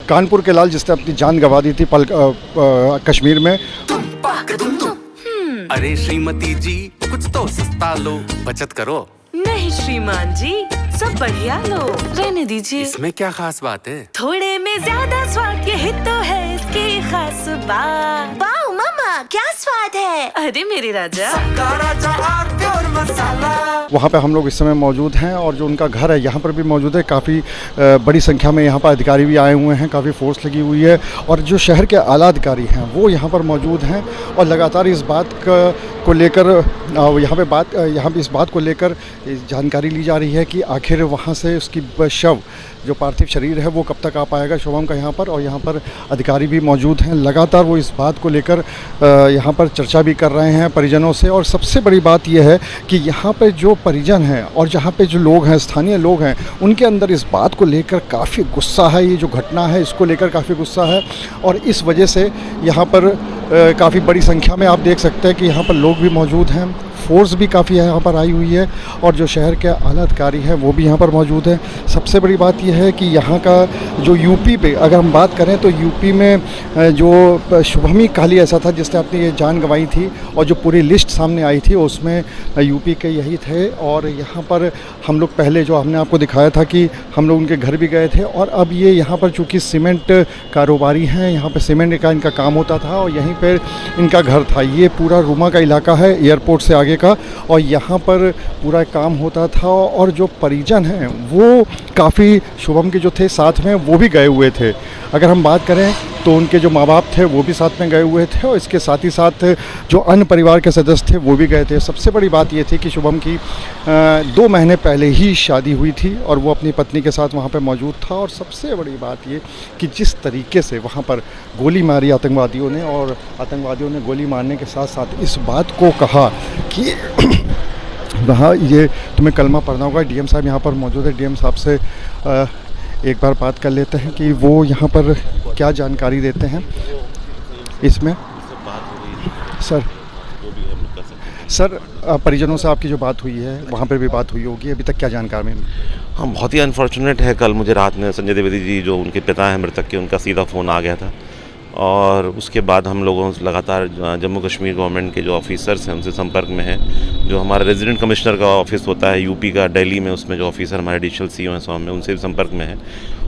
कानपुर के लाल जिसने अपनी जान गंवा दी थी कश्मीर में। अरे श्रीमती जी कुछ तो सस्ता लो, बचत करो। नहीं श्रीमान जी, सब बढ़िया लो, रहने दीजिए। इसमें क्या खास बात है? थोड़े में ज्यादा स्वाद, यही तो है इसकी खास बात। वाओ मामा, क्या स्वाद है। अरे मेरे राजा, वहाँ पे हम लोग इस समय मौजूद हैं और जो उनका घर है यहाँ पर भी मौजूद है। काफ़ी बड़ी संख्या में यहाँ पर अधिकारी भी आए हुए हैं, काफ़ी फोर्स लगी हुई है और जो शहर के आला अधिकारी हैं वो यहाँ पर मौजूद हैं और लगातार इस बात को लेकर यहाँ पे इस बात को लेकर जानकारी ली जा रही है कि आखिर वहाँ से उसकी शव, जो पार्थिव शरीर है वो कब तक आ पाएगा शुभम का यहाँ पर। और यहाँ पर अधिकारी भी मौजूद हैं, लगातार वो इस बात को लेकर यहाँ पर चर्चा भी कर रहे हैं परिजनों से। और सबसे बड़ी बात यह है कि यहाँ पे जो परिजन हैं और जहाँ पे जो लोग हैं, स्थानीय लोग हैं, उनके अंदर इस बात को लेकर काफ़ी गुस्सा है। ये जो घटना है इसको लेकर काफ़ी गुस्सा है और इस वजह से यहाँ पर काफ़ी बड़ी संख्या में आप देख सकते हैं कि यहाँ पर लोग भी मौजूद हैं, फोर्स भी काफ़ी यहाँ पर आई हुई है और जो शहर के आला अधिकारी हैं वो भी यहाँ पर मौजूद हैं। सबसे बड़ी बात यह है कि यहाँ का जो यूपी पे अगर हम बात करें तो यूपी में जो शुभमी काली ऐसा था जिसने अपनी ये जान गंवाई थी और जो पूरी लिस्ट सामने आई थी उसमें यूपी के यही थे। और यहाँ पर हम लोग पहले जो हमने आपको दिखाया था कि हम लोग उनके घर भी गए थे और अब ये यहाँ पर चूँकि सीमेंट कारोबारी हैं, यहाँ पर सीमेंट का इनका काम होता था और यहीं पर इनका घर था। ये पूरा रूमा का इलाका है एयरपोर्ट से आगे का और यहाँ पर पूरा काम होता था और जो परिजन हैं वो काफ़ी शुभम के जो थे साथ में वो भी गए हुए थे। अगर हम बात करें तो उनके जो माँ बाप थे वो भी साथ में गए हुए थे और इसके साथ ही साथ जो अन्य परिवार के सदस्य थे वो भी गए थे। सबसे बड़ी बात ये थी कि शुभम की 2 महीने पहले ही शादी हुई थी और वो अपनी पत्नी के साथ वहाँ पर मौजूद था। और सबसे बड़ी बात ये कि जिस तरीके से वहाँ पर गोली मारी आतंकवादियों ने और आतंकवादियों ने गोली मारने के साथ साथ इस बात को कहा कि वहाँ ये तुम्हें कलमा पढ़ना होगा। डीएम साहब यहाँ पर मौजूद है, डीएम साहब से एक बार बात कर लेते हैं कि वो यहाँ पर क्या जानकारी देते हैं इसमें। सर परिजनों से आपकी जो बात हुई है वहाँ पर भी बात हुई होगी, अभी तक क्या जानकारी मिली? हाँ, बहुत ही अनफॉर्चुनेट है। कल मुझे रात में संजय द्विवेदी जी जो उनके पिता हैं मृतक के, उनका सीधा फ़ोन आ गया था और उसके बाद हम लोगों से लगातार जम्मू कश्मीर गवर्नमेंट के जो ऑफिसर्स हैं उनसे संपर्क में हैं। जो हमारा रेजिडेंट कमिश्नर का ऑफिस होता है यूपी का दिल्ली में, उसमें जो ऑफिसर हमारे एडिशनल सीईओ हैं सॉम में, उनसे भी संपर्क में है।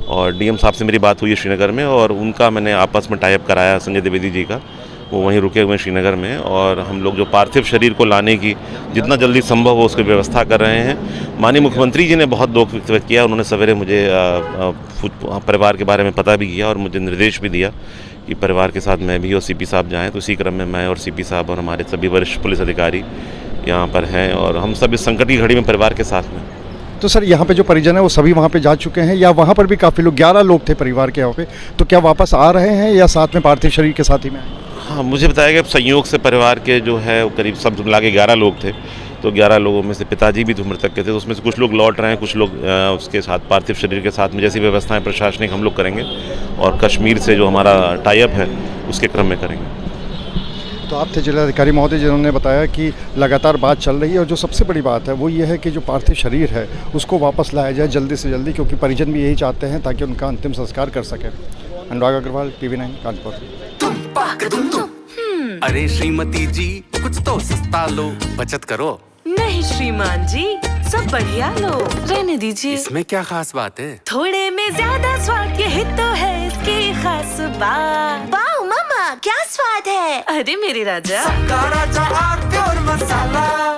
और डीएम साहब से मेरी बात हुई है श्रीनगर में और उनका मैंने आपस में टाइप कराया संजय द्विवेदी जी का, वो वहीं रुके हुए हैं श्रीनगर में। और हम लोग जो पार्थिव शरीर को लाने की जितना जल्दी संभव हो उसकी व्यवस्था कर रहे हैं। माननीय मुख्यमंत्री जी ने बहुत दुख व्यक्त किया, उन्होंने सवेरे मुझे परिवार के बारे में पता भी किया और मुझे निर्देश भी दिया कि परिवार के साथ मैं भी और सीपी साहब जाएं। तो इसी क्रम में मैं और सीपी साहब और हमारे सभी वरिष्ठ पुलिस अधिकारी यहाँ पर हैं और हम सब इस संकट की घड़ी में परिवार के साथ में। तो सर यहाँ पे जो परिजन है वो सभी वहाँ पे जा चुके हैं या वहाँ पर भी काफ़ी लोग, 11 लोग थे परिवार के यहाँ पे, तो क्या वापस आ रहे हैं या साथ में पार्थिव शरीर के साथ ही में आए? हाँ, मुझे बताया गया संयोग से परिवार के जो है वो करीब सब मिला के 11 लोग थे। तो 11 लोगों में से पिताजी भी तो मृतक के थे, तो उसमें से कुछ लोग लौट रहे हैं, कुछ लोग उसके साथ पार्थिव शरीर के साथ में जैसी व्यवस्थाएं प्रशासनिक हम लोग करेंगे और कश्मीर से जो हमारा टाई अप है उसके क्रम में करेंगे। तो आप थे जिलाधिकारी महोदय जिन्होंने बताया कि लगातार बात चल रही है और जो सबसे बड़ी बात है वो ये है कि जो पार्थिव शरीर है उसको वापस लाया जाए जल्दी से जल्दी, क्योंकि परिजन भी यही चाहते हैं ताकि उनका अंतिम संस्कार कर सकें। अनुराग अग्रवाल, TV9 कानपुर। अरे श्रीमती जी कुछ तो सस्ता लो, बचत करो। नहीं श्रीमान जी, सब बढ़िया लो, रहने दीजिए। इसमें क्या खास बात है? थोड़े में ज्यादा स्वाद, यही तो है इसकी खास बात। वाओ मामा, क्या स्वाद है। अरे मेरे राजा,